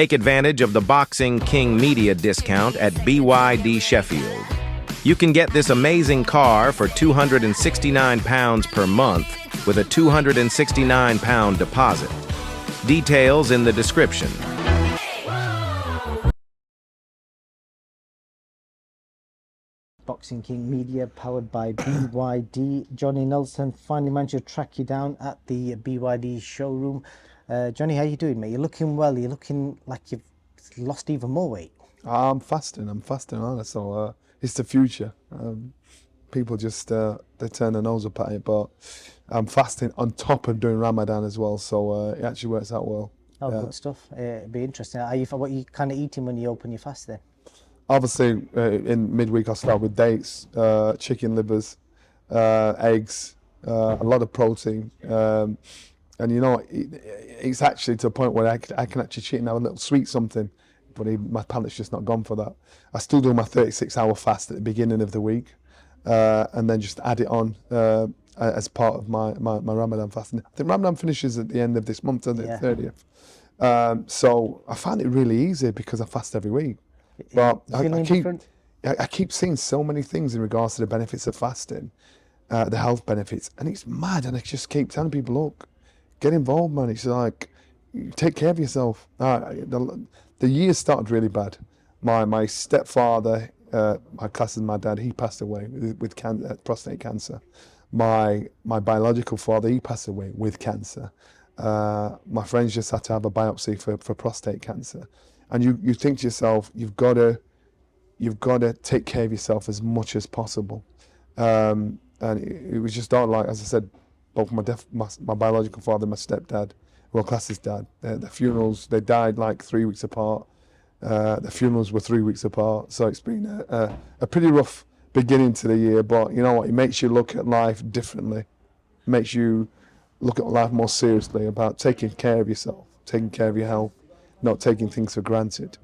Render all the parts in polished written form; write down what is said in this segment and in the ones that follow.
Take advantage of the Boxing King media discount at BYD Sheffield. You can get this amazing car for £269 per month with a £269 deposit. Details in the description. Boxing King Media, powered by BYD. Johnny Nelson finally managed to track you down at the BYD showroom. Johnny, how you doing, mate? You're looking well. You're looking like you've lost even more weight. I'm fasting, honest. So it's the future. People just they turn their nose up at it, but I'm fasting on top of doing Ramadan as well. So it actually works out well. Oh, good stuff. It'd be interesting. What are you kind of eating when you open your fast then? Obviously, in midweek I start with dates, chicken livers, eggs, a lot of protein. And you know, it's actually to a point where I can actually cheat and have a little sweet something, but my palate's just not gone for that. I still do my 36-hour fast at the beginning of the week, and then just add it on as part of my Ramadan fasting. I think Ramadan finishes at the end of this month, doesn't it? Yeah. 30th. So I find it really easy because I fast every week. But I keep seeing so many things in regards to the benefits of fasting, the health benefits, and it's mad. And I just keep telling people, look, get involved, man. It's like, take care of yourself. The year started really bad. My stepfather, my class as my dad, he passed away with prostate cancer. My biological father, he passed away with cancer. My friends just had to have a biopsy for prostate cancer. And you think to yourself, you've got to take care of yourself as much as possible. And it was just all like, as I said, both my biological father and my stepdad, well, class's dad, the funerals, they died like 3 weeks apart. The funerals were 3 weeks apart. So it's been a pretty rough beginning to the year, but you know what, it makes you look at life differently. It makes you look at life more seriously about taking care of yourself, taking care of your health, not taking things for granted.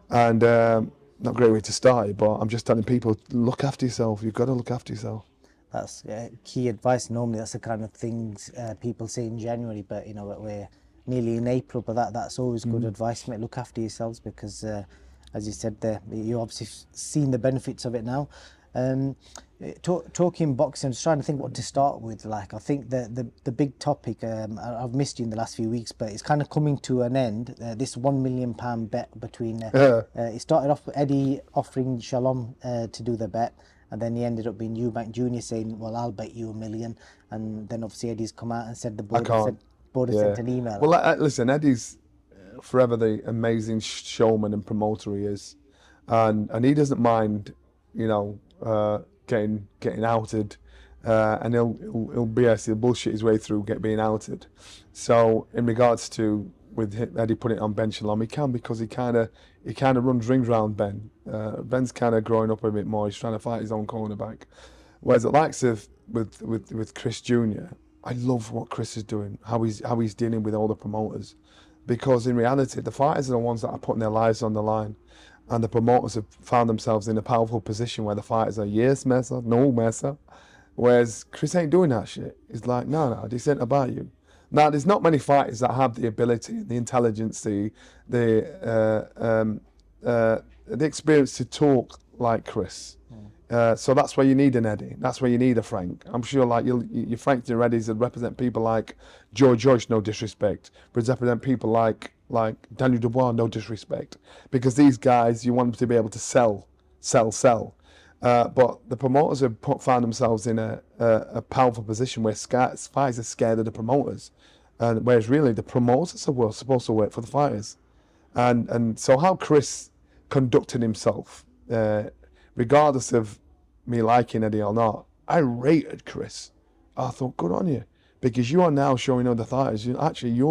And not a great way to start it, but I'm just telling people, look after yourself. You've got to look after yourself. That's key advice. Normally that's the kind of things people say in January, but you know, we're nearly in April, but that's always good advice, mate. Look after yourselves because as you said there, you obviously seen the benefits of it now. Talking boxing, I'm just trying to think what to start with. Like, I think the big topic, I've missed you in the last few weeks, but it's kind of coming to an end. This £1 million bet between, it started off with Eddie offering Shalom to do the bet, and then he ended up being EUBANK Jr. saying, well, I'll bet you £1 million. And then obviously Eddie's come out and said the board sent an email. Well, listen, Eddie's forever the amazing showman and promoter he is. And he doesn't mind, you know, getting outed, and he'll bullshit his way through being outed. So in regards to with Eddie putting it on Ben Shalom, he can, because he kind of runs rings around Ben. Ben's kind of growing up a bit more. He's trying to fight his own cornerback. Whereas the likes of with Chris Jr., I love what Chris is doing, how he's dealing with all the promoters, because in reality the fighters are the ones that are putting their lives on the line. And the promoters have found themselves in a powerful position where the fighters are, yes, Mesa, no, Mesa. Whereas Chris ain't doing that shit. He's like, no, this ain't about you. Now, there's not many fighters that have the ability, the intelligence, the experience to talk like Chris. So that's where you need an Eddie. That's where you need a Frank. I'm sure like your Franks and Eddies that represent people like George, no disrespect, represent people like Daniel Dubois, no disrespect, because these guys, you want them to be able to sell. But the promoters have found themselves in a powerful position where fighters are scared of the promoters, and whereas really the promoters are supposed to work for the fighters. And so how Chris conducted himself, regardless of me liking Eddie or not, I rated Chris. I thought, good on you, because you are now showing other fighters, you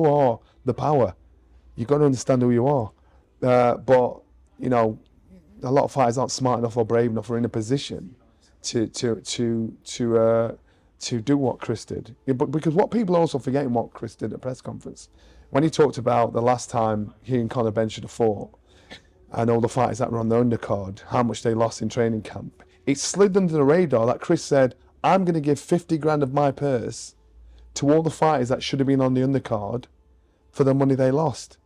are the power. You've got to understand who you are. But, you know, a lot of fighters aren't smart enough or brave enough or in a position to do what Chris did. Yeah, but because what people are also forgetting what Chris did at press conference, when he talked about the last time he and Conor Ben should have fought, and all the fighters that were on the undercard, how much they lost in training camp, it slid under the radar that Chris said, I'm going to give 50 grand of my purse to all the fighters that should have been on the undercard for the money they lost.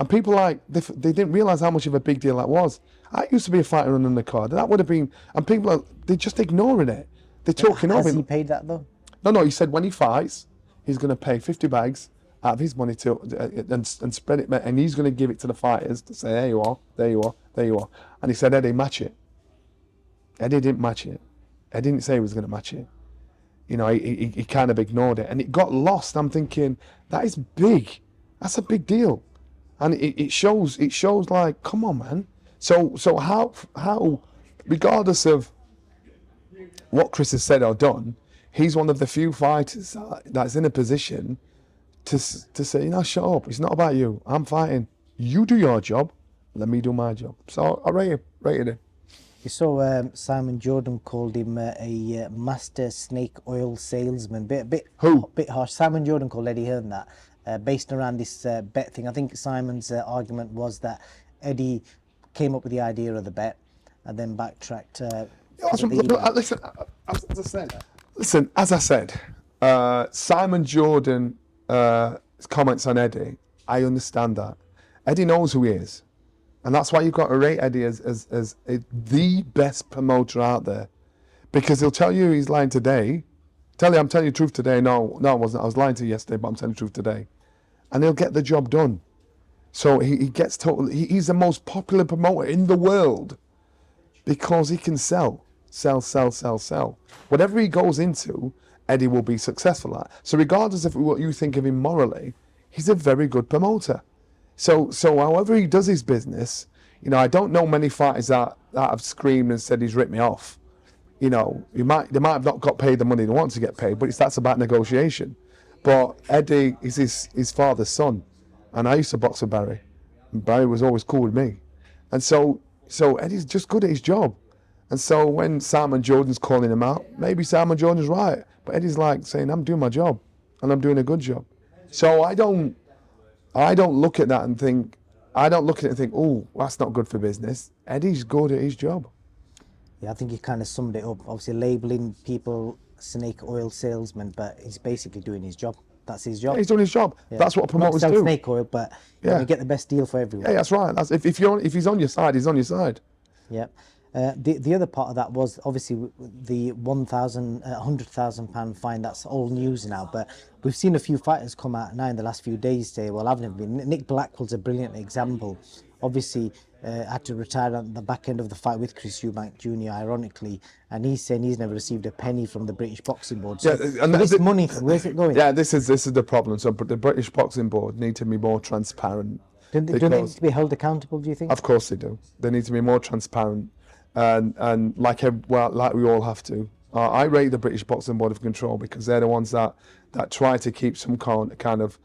And people they didn't realise how much of a big deal that was. I used to be a fighter on the card. That would have been, and people they're just ignoring it. They're talking over Has him. he paid that though? No, he said when he fights, he's going to pay 50 bags out of his money to and spread it, and he's going to give it to the fighters to say, there you are, there you are, there you are. And he said, Eddie, match it. Eddie didn't match it. Eddie didn't say he was going to match it. You know, he kind of ignored it, and it got lost. I'm thinking, that is big. That's a big deal. And it shows like, come on, man. So how, regardless of what Chris has said or done, he's one of the few fighters that's in a position to say, you know, shut up. It's not about you. I'm fighting. You do your job. Let me do my job. So I rated him. You saw Simon Jordan called him a master snake oil salesman. Bit harsh. Simon Jordan called Eddie Hearn that. Based around this bet thing. I think Simon's argument was that Eddie came up with the idea of the bet and then backtracked. Listen, as I said, Simon Jordan comments on Eddie, I understand that. Eddie knows who he is. And that's why you've got to rate Eddie as the best promoter out there. Because he'll tell you he's lying today. I'm telling you the truth today. No, I wasn't. I was lying to you yesterday, but I'm telling you the truth today. And he'll get the job done. So he gets he's the most popular promoter in the world because he can sell. Whatever he goes into, Eddie will be successful at. So regardless of what you think of him morally, he's a very good promoter. So however he does his business, you know, I don't know many fighters that have screamed and said he's ripped me off. You know, they might have not got paid the money they want to get paid, but that's about negotiation. But Eddie is his father's son, and I used to box with Barry, and Barry was always cool with me, and so Eddie's just good at his job, and so when Simon Jordan's calling him out, maybe Simon Jordan's right, but Eddie's like saying I'm doing my job, and I'm doing a good job. So I don't look at that and think, oh, that's not good for business. Eddie's good at his job. Yeah, I think he kind of summed it up. Obviously, labelling people snake oil salesmen, but he's basically doing his job. That's his job. Yeah, he's doing his job. Yeah. That's what promoters Not do. Snake oil, but you get the best deal for everyone. Yeah, that's right. If he's on your side, he's on your side. Yeah. The other part of that was obviously the £100,000 fine. That's old news now, but we've seen a few fighters come out now in the last few days say, well, I've never been. Nick Blackwell's a brilliant example. Obviously, had to retire at the back end of the fight with Chris Eubank Jr., ironically, and he's saying he's never received a penny from the British Boxing Board. So, and this money, where's it going? Yeah, this is the problem. So the British Boxing Board need to be more transparent. Do they need to be held accountable, do you think? Of course they do. They need to be more transparent, and like we all have to. I rate the British Boxing Board of Control because they're the ones that try to keep some kind of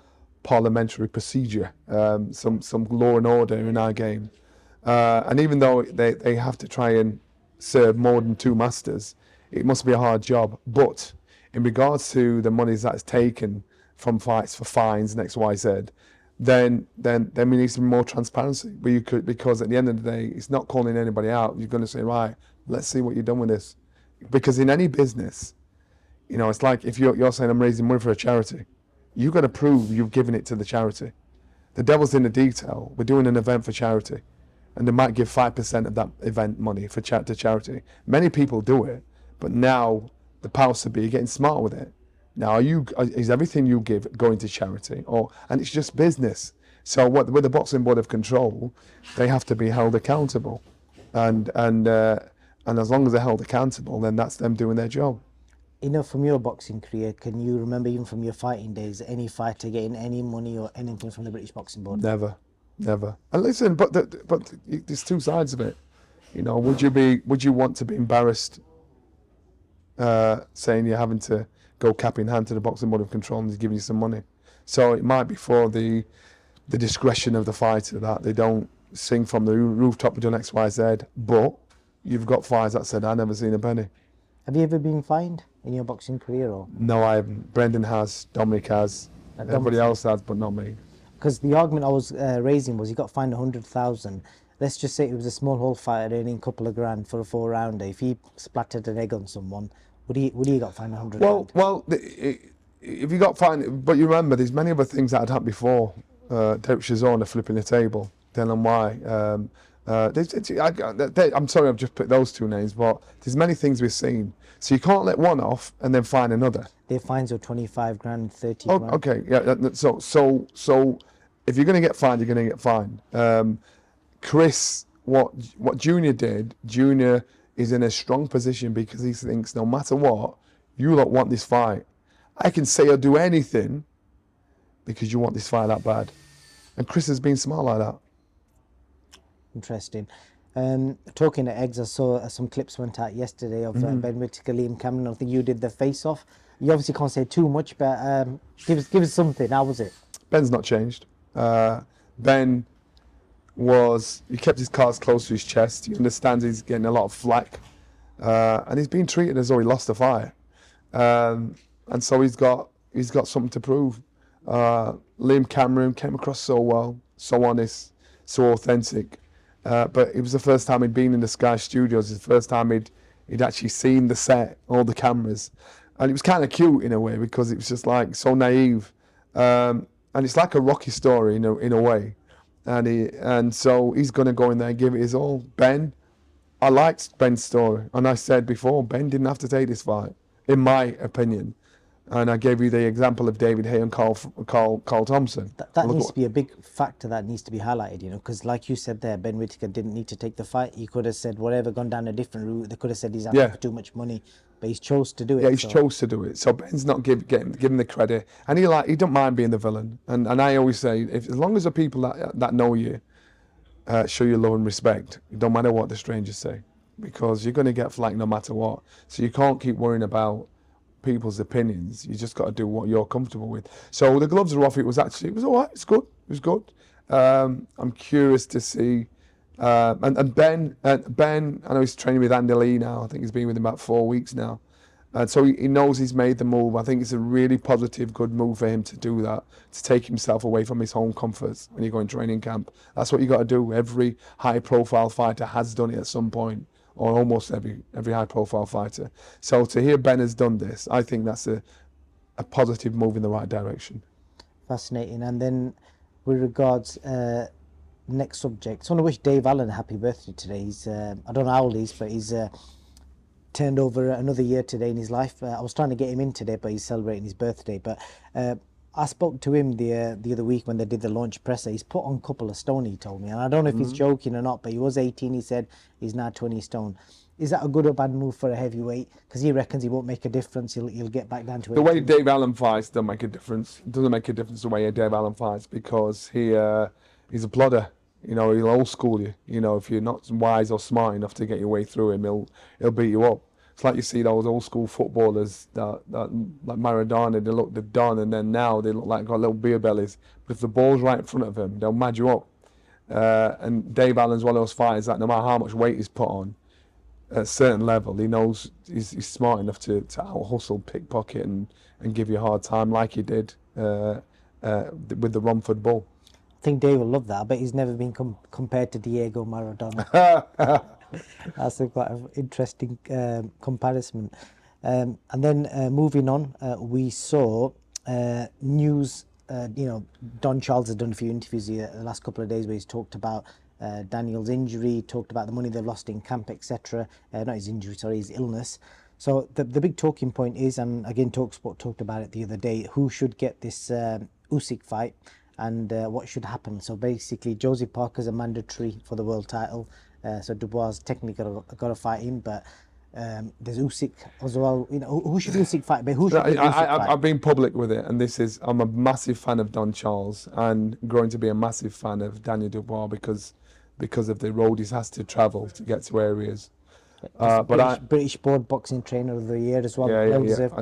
parliamentary procedure, some law and order in our game. And even though they have to try and serve more than two masters, it must be a hard job. But in regards to the monies that's taken from fights for fines and XYZ, then we need some more transparency. Because at the end of the day, it's not calling anybody out. You're going to say, right, let's see what you've done with this. Because in any business, you know, it's like if you're saying I'm raising money for a charity, you've got to prove you've given it to the charity. The devil's in the detail. We're doing an event for charity, and they might give 5% of that event money to charity. Many people do it, but now the powers to be are getting smart with it. Now, is everything you give going to charity, and it's just business? So with the Boxing Board of Control, they have to be held accountable, and as long as they're held accountable, then that's them doing their job. You know, from your boxing career, can you remember even from your fighting days, any fighter getting any money or anything from the British Boxing Board? Never. And listen, but there's two sides of it. You know, would you want to be embarrassed saying you're having to go cap in hand to the Boxing Board of Control and he's giving you some money? So it might be for the discretion of the fighter that they don't sing from the rooftop with X, Y, Z. But you've got fighters that said, I've never seen a penny. Have you ever been fined in your boxing career? Or? No, I haven't. Brendan has, Dominic has, everybody else has, but not me. Because the argument I was raising was he got fined 100,000. Let's just say it was a small hole fighter earning a couple of grand for a 4-rounder. If he splattered an egg on someone, would he got fined 100,000? Well, if he got fined, but you remember, there's many other things that had happened before. Derek Chisora flipping the table, Dylan White. I'm sorry, I've just put those two names, but there's many things we've seen. So you can't let one off and then find another. Their fines are 25 grand, 30 grand. Okay, yeah. So if you're going to get fined, you're going to get fined. Chris, what Junior did, Junior is in a strong position because he thinks no matter what, you lot want this fight. I can say or do anything because you want this fight that bad. And Chris has been smart like that. Interesting. Talking of eggs, I saw some clips went out yesterday of Ben Whittaker, Liam Cameron. I think you did the face-off. You obviously can't say too much, but give us something. How was it? Ben's not changed. Ben he kept his cards close to his chest. He understands he's getting a lot of flack. And he's been treated as though he lost the fight. And so he's got something to prove. Liam Cameron came across so well, so honest, so authentic. But it was the first time he'd been in the Sky Studios. It's the first time he'd actually seen the set, all the cameras. And it was kind of cute in a way because it was just like so naive. And it's like a Rocky story in a way. And so he's going to go in there and give it his all. Ben, I liked Ben's story. And I said before, Ben didn't have to take this fight, in my opinion. And I gave you the example of David Hay and Carl Thompson. That needs to be a big factor that needs to be highlighted, because like you said there, Ben Whittaker didn't need to take the fight. He could have said whatever, gone down a different route. They could have said he's asking for too much money, but he's chose to do it. Yeah, he's chose to do it. So Ben's not giving the credit, and he don't mind being the villain. And I always say, as long as the people that know you show you love and respect, it don't matter what the strangers say, because you're going to get flack no matter what. So you can't keep worrying about people's opinions. You just got to do what you're comfortable with. So the gloves are off. It was all right. It's good. It was good. I'm curious to see. And Ben, I know he's training with Andy Lee now. I think he's been with him about 4 weeks now. And so he knows he's made the move. I think it's a really positive, good move for him to do that, to take himself away from his home comforts when you go in training camp. That's what you got to do. Every high-profile fighter has done it at some point, or almost every high-profile fighter. So to hear Ben has done this, I think that's a positive move in the right direction. Fascinating. And then with regards next subject, so I want to wish Dave Allen a happy birthday today. He's I don't know how old he is, but he's turned over another year today in his life. I was trying to get him in today, but he's celebrating his birthday. But I spoke to him the other week when they did the launch presser. He's put on a couple of stone, he told me, and I don't know if he's joking or not, but he was 18, he said. He's now 20 stone. Is that a good or bad move for a heavyweight? Because he reckons he won't make a difference. He'll get back down to 18. The way Dave Allen fights doesn't make a difference. It doesn't make a difference the way Dave Allen fights, because he's a plodder. He'll old school you. If you're not wise or smart enough to get your way through him, he'll beat you up. It's like you see those old school footballers that like Maradona, they've done, and then now they look like got little beer bellies. But if the ball's right in front of him, they'll mad you up. And Dave Allen's one of those fighters that no matter how much weight he's put on, at a certain level, he knows he's smart enough to out hustle, pickpocket, and give you a hard time like he did with the Romford Bull. I think Dave will love that. I bet he's never been compared to Diego Maradona. That's quite an interesting comparison. And then moving on, we saw news. Don Charles has done a few interviews the last couple of days where he's talked about Daniel's injury, talked about the money they've lost in camp, etc. Not his injury, sorry, his illness. So the big talking point is, and again TalkSport talked about it the other day, who should get this Usyk fight and what should happen. So basically, Josie Parker's a mandatory for the world title. So Dubois technically got to fight him, but there's Usyk as well. Who should Usyk fight? But who should Usyk fight? I've been public with it, and I'm a massive fan of Don Charles and growing to be a massive fan of Daniel Dubois because of the road he has to travel to get to where he is. British Board Boxing Trainer of the Year as well. Yeah.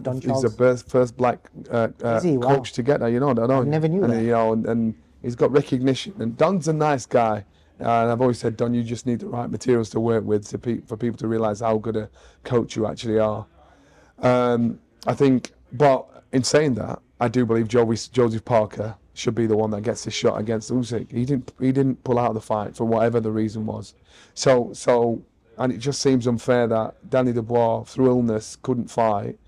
Don Charles. He's the first black coach to get there. I never knew that. And he's got recognition. And Don's a nice guy. And I've always said, Don, you just need the right materials to work with for people to realise how good a coach you actually are. I think, but in saying that, I do believe Josie Parker should be the one that gets the shot against Usyk. He didn't pull out of the fight for whatever the reason was. So, and it just seems unfair that Danny Dubois, through illness, couldn't fight,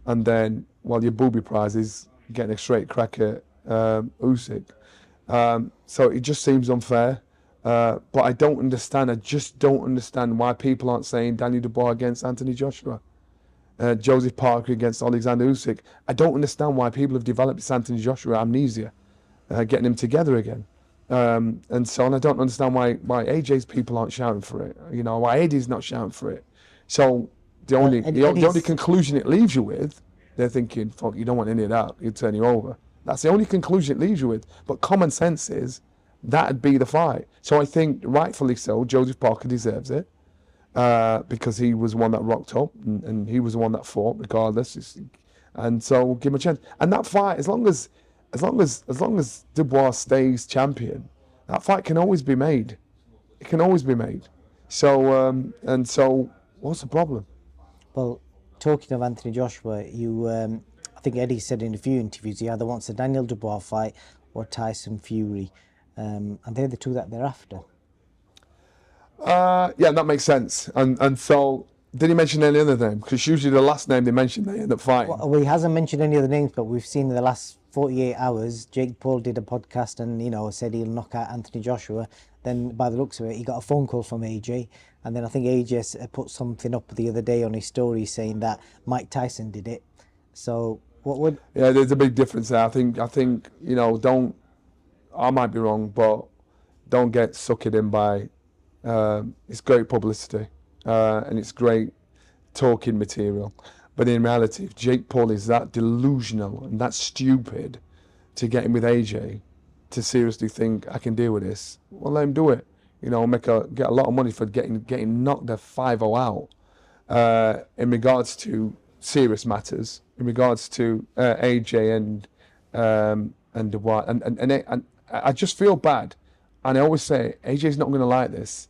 and then your booby prize is getting a straight crack at Usyk. So it just seems unfair. But I don't understand. I just don't understand why people aren't saying Daniel Dubois against Anthony Joshua, Joseph Parker against Alexander Usyk. I don't understand why people have developed this Anthony Joshua amnesia, getting them together again. And I don't understand why AJ's people aren't shouting for it. You know, why Eddie's not shouting for it. So the only conclusion it leaves you with, they're thinking, fuck, you don't want any of that. You'd turn you over. That's the only conclusion it leaves you with. But common sense is that'd be the fight. So I think, rightfully so, Joseph Parker deserves it, because he was the one that rocked up and he was the one that fought, regardless. And so we'll give him a chance. And that fight, as long as Dubois stays champion, that fight can always be made. It can always be made. So what's the problem? Well, talking of Anthony Joshua, I think Eddie said in a few interviews he either wants a Daniel Dubois fight or Tyson Fury, and they're the two that they're after. Yeah, that makes sense. And so, did he mention any other name? Because usually the last name they mention, they end up fighting. Well, he hasn't mentioned any other names, but we've seen in the last 48 hours, Jake Paul did a podcast and, said he'll knock out Anthony Joshua. Then, by the looks of it, he got a phone call from AJ. And then I think AJ put something up the other day on his story saying that Mike Tyson did it. So, what would... Yeah, there's a big difference there. I think I might be wrong, but don't get sucked in by... it's great publicity and it's great talking material. But in reality, if Jake Paul is that delusional and that stupid to get in with AJ to seriously think, I can deal with this, well, let him do it. Get a lot of money for getting knocked the 5-0 out in regards to serious matters, in regards to AJ and Dubois. And I just feel bad. And I always say, AJ's not going to like this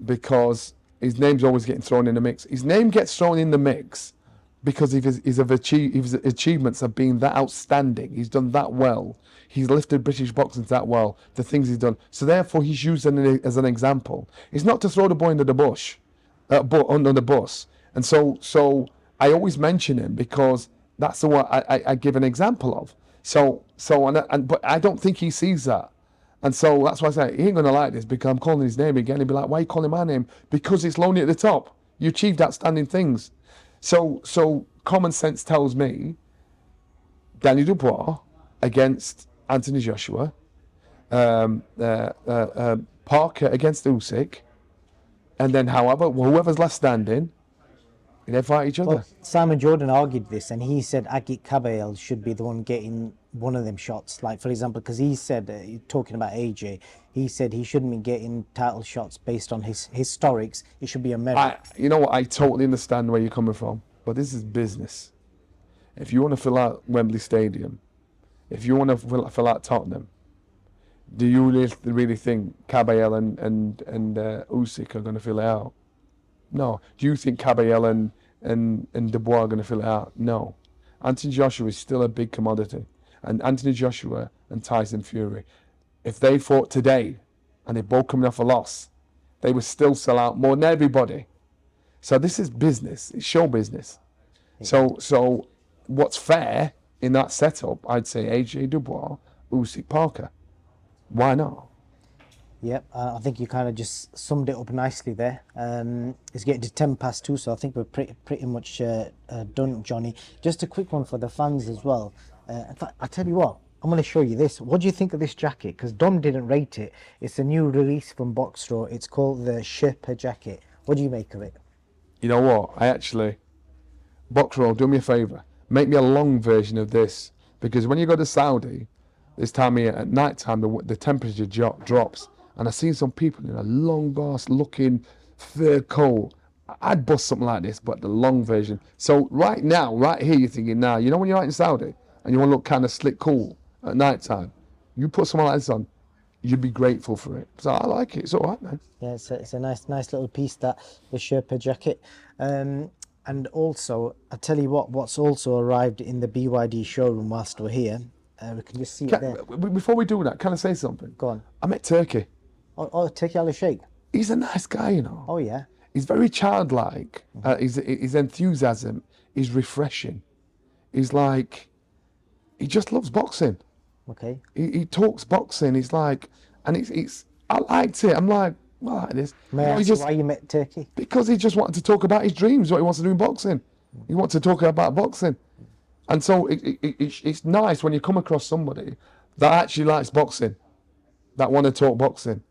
because his name's always getting thrown in the mix. His name gets thrown in the mix because his achievements have been that outstanding. He's done that well. He's lifted British boxing that well, the things he's done. So therefore, he's used as an example. It's not to throw the boy under the bush, under the bus. And so I always mention him because that's the one I give an example of. But I don't think he sees that. And so that's why I say, he ain't going to like this because I'm calling his name again. He'll be like, why are you calling my name? Because it's lonely at the top. You achieved outstanding things. So common sense tells me Danny Dubois against Anthony Joshua, Parker against Usyk, and then whoever's left standing, they fight each other. Well, Simon Jordan argued this, and he said Agit Kabayel should be the one getting one of them shots. Like, for example, because he said, talking about AJ, he said he shouldn't be getting title shots based on his historics. It should be a merit. You know what? I totally understand where you're coming from, but this is business. If you want to fill out Wembley Stadium, if you want to fill out Tottenham, do you really think Kabayel and Usyk are going to fill it out? No. Do you think Kabayel and Dubois are going to fill it out? No. Anthony Joshua is still a big commodity. And Anthony Joshua and Tyson Fury, if they fought today and they're both coming off a loss, they would still sell out more than everybody. So this is business. It's show business. So what's fair in that setup, I'd say AJ Dubois, Usyk, Parker. Why not? Yep, I think you kind of just summed it up nicely there. It's getting to 2:10, so I think we're pretty much done, Johnny. Just a quick one for the fans as well. In fact, I tell you what, I'm going to show you this. What do you think of this jacket? Because Dom didn't rate it. It's a new release from Boxstraw. It's called the Sherpa jacket. What do you make of it? You know what? Boxstraw, do me a favour. Make me a long version of this. Because when you go to Saudi, this time here at night time, the temperature drops. And I've seen some people in a long ass looking fur coat. I'd bust something like this, but the long version. So right now, right here, you're thinking, now, you know when you're out in Saudi and you want to look kind of slick cool at night time, you put something like this on, you'd be grateful for it. So I like it. It's all right, man. Yeah, it's a nice little piece, that, the Sherpa jacket. And also, I tell you what's also arrived in the BYD showroom whilst we're here. We can just see it there. Before we do that, can I say something? Go on. I met Turki. Oh, Turki Al-Sheikh. He's a nice guy, you know. Oh, yeah. He's very childlike. His enthusiasm is refreshing. He's like, he just loves boxing. Okay. He talks boxing. He's like, and I liked it. I'm like, well, I like this. May I ask why you met Turkey? Because he just wanted to talk about his dreams, what he wants to do in boxing. He wants to talk about boxing. And so it's nice when you come across somebody that actually likes boxing, that want to talk boxing.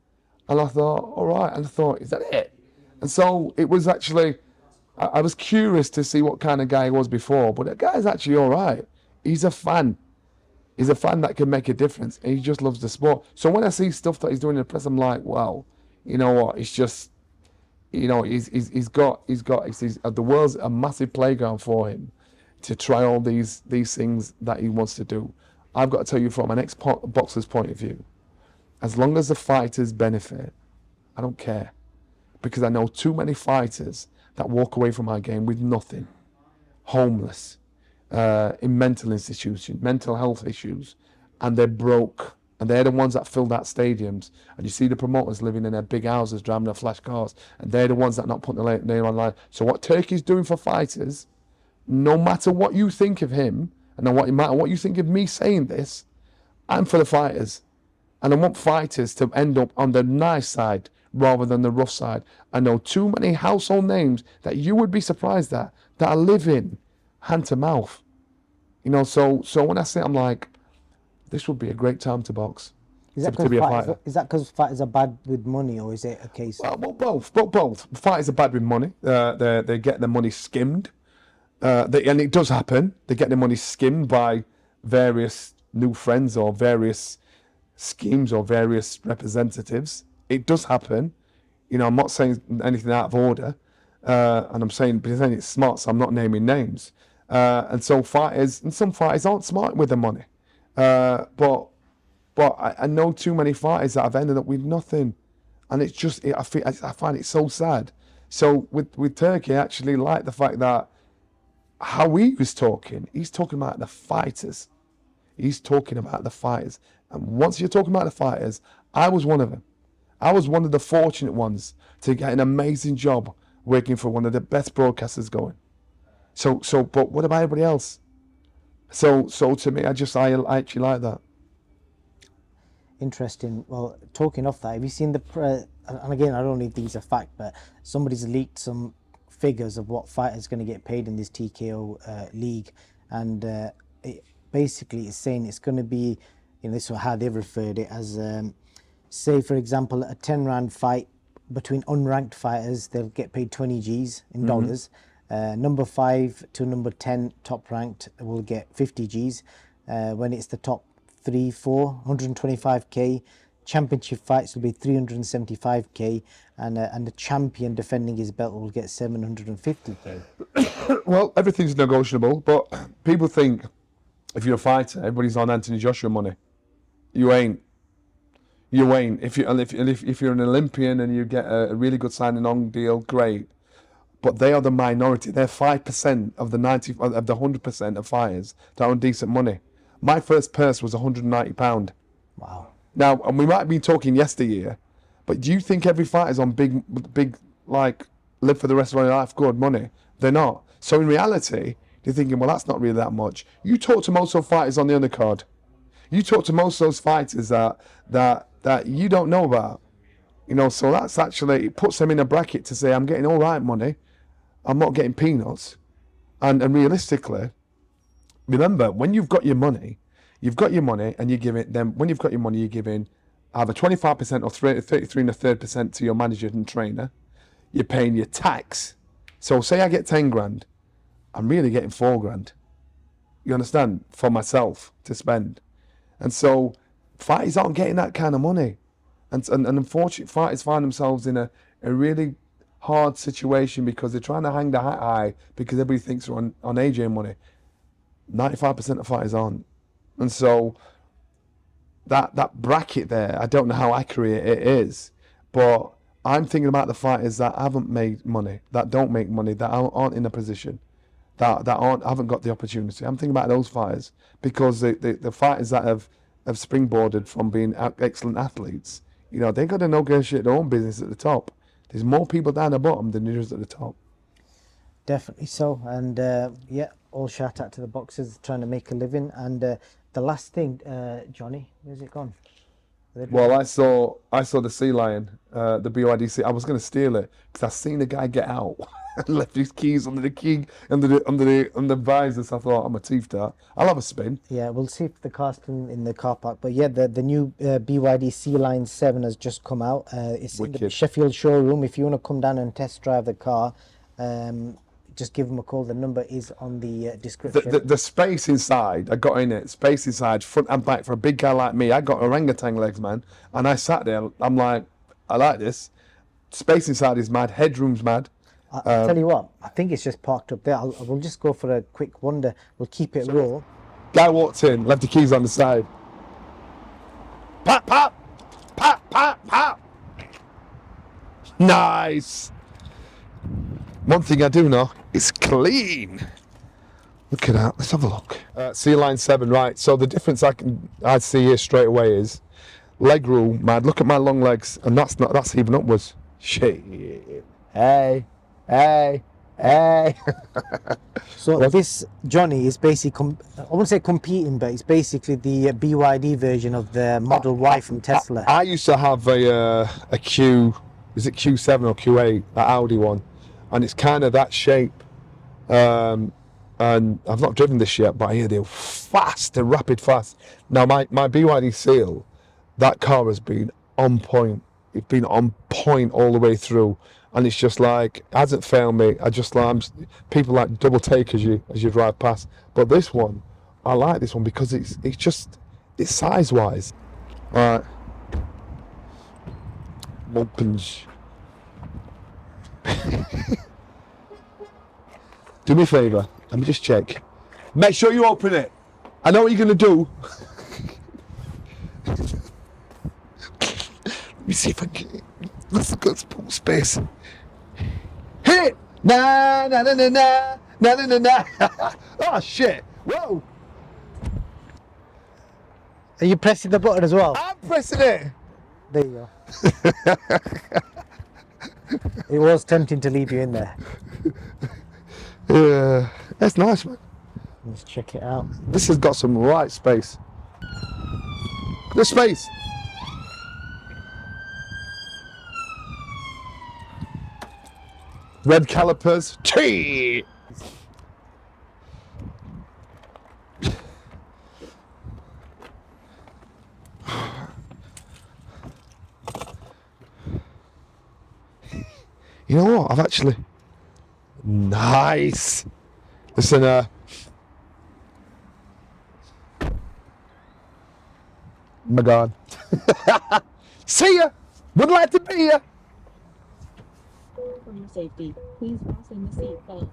And I thought, all right. And I thought, is that it? And so it was actually, I was curious to see what kind of guy he was before, but the guy's actually all right. He's a fan. He's a fan that can make a difference, and he just loves the sport. So when I see stuff that he's doing in the press, I'm like, wow, you know what? It's just, you know, the world's a massive playground for him to try all these things that he wants to do. I've got to tell you from an ex-boxer's point of view, as long as the fighters benefit, I don't care, because I know too many fighters that walk away from our game with nothing, homeless, in mental institutions, mental health issues, and they're broke, and they're the ones that fill that stadiums, and you see the promoters living in their big houses, driving their flash cars, and they're the ones that not putting their name online. So what Turkey's doing for fighters, no matter what you think of him, and no matter what you think of me saying this, I'm for the fighters, and I want fighters to end up on the nice side rather than the rough side. I know too many household names that you would be surprised at that are living hand to mouth, you know. So when I say, I'm like, this would be a great time to box. Is that because fighters are bad with money, or is it a case? Well, both. Fighters are bad with money. They get their money skimmed, and it does happen. They get their money skimmed by various new friends or various schemes or various representatives. It does happen. You know, I'm not saying anything out of order, and I'm saying it's smart, so I'm not naming names. And so some fighters aren't smart with their money. But I know too many fighters that have ended up with nothing, and it's just I find it so sad. So with Turkey, I actually like the fact that how he was talking, he's talking about the fighters. He's talking about the fighters, and once you're talking about the fighters, I was one of them. I was one of the fortunate ones to get an amazing job working for one of the best broadcasters going. But what about everybody else? So to me, I actually like that. Interesting. Well, talking of that, have you seen and again, I don't know if these are fact, but somebody's leaked some figures of what fighters going to get paid in this TKO league, and it basically is saying it's going to be, you know, this is how they've referred it as, say for example, a 10-round fight between unranked fighters, they'll get paid 20 G's in dollars. Number 5 to number 10 top ranked will get 50 G's. When it's the top 3, 4, 125k. Championship fights will be 375k, and the champion defending his belt will get 750k. Well, everything's negotiable, but people think if you're a fighter, everybody's on Anthony Joshua money. You ain't. If you're an Olympian and you get a really good signing on deal, great. But they are the minority. They're 5% of the 100% of fighters that are on decent money. My first purse was £190. Wow. Now, and we might be talking yesteryear, but do you think every fighter's on big, like, live for the rest of their life good money? They're not. So in reality, you're thinking, well, that's not really that much. You talk to most of the fighters on the undercard. You talk to most of those fighters that you don't know about. You know, so that's actually, it puts them in a bracket to say, I'm getting all right money. I'm not getting peanuts. And realistically, remember, when you've got your money and you give it, then when you've got your money, you give in either 25% or 33 and a third percent to your manager and trainer. You're paying your tax. So say I get 10 grand, I'm really getting 4 grand. You understand? For myself to spend. And so fighters aren't getting that kind of money. And unfortunately, fighters find themselves in a really hard situation because they're trying to hang the hat high because everybody thinks they're on AJ money. 95% of fighters aren't. And so that bracket there, I don't know how accurate it is, but I'm thinking about the fighters that haven't made money, that don't make money, that aren't in a position, that haven't got the opportunity. I'm thinking about those fighters because the fighters that have springboarded from being excellent athletes, you know, they got to negotiate their own business at the top. There's more people down the bottom than there is at the top. Definitely so. And yeah, all shout out to the boxers trying to make a living. And The last thing, Johnny, where's it gone? Well, I saw the SEALION, the BYD. I was going to steal it because I seen the guy get out and left his keys under the visor. So I thought, I'm a thief that. I'll have a spin. Yeah, we'll see if the car's still in the car park. But yeah, the new BYD SEALION 7 has just come out. It's in the Wicked. Sheffield showroom. If you want to come down and test drive the car, just give them a call. The number is on the description. The space inside, I got in it, space inside, front and back for a big guy like me. I got orangutan legs, man. And I sat there, I'm like, I like this. Space inside is mad, headroom's mad. I'll tell you what, I think it's just parked up there. We'll just go for a quick wander. We'll keep it raw. Guy walked in, left the keys on the side. Pop, pop, pop, pop, pop. Nice. One thing I do know, it's clean. Look at that, let's have a look. SEALION 7, right, so the difference I'd see here straight away is leg room, mad. Look at my long legs, and that's even upwards. Shit. Hey. So this, Johnny, is basically, I won't say competing, but it's basically the BYD version of the Model Y from Tesla. I used to have a Q, is it Q7 or Q8, that Audi one, and it's kind of that shape. And I've not driven this yet, but I hear they're fast, they're rapid fast. Now my BYD Seal, that car has been on point. It's been on point all the way through, and it's just like, hasn't failed me. People like double take as you drive past. But this one, I like this one because it's size wise. All right, opens. Do me a favour. Let me just check. Make sure you open it. I know what you're gonna do. Let me see if I can. Let's put space. Hit it! Na na na na na na na na na. Oh shit! Whoa! Are you pressing the button as well? I'm pressing it. There you go. It was tempting to leave you in there. Yeah, that's nice, man. Let's check it out. This has got some right space. The space. Red calipers. Chee! You know what? I've actually... Nice. Listen, oh my God. See ya. Would like to be here. For your safety, please fasten the seat belt.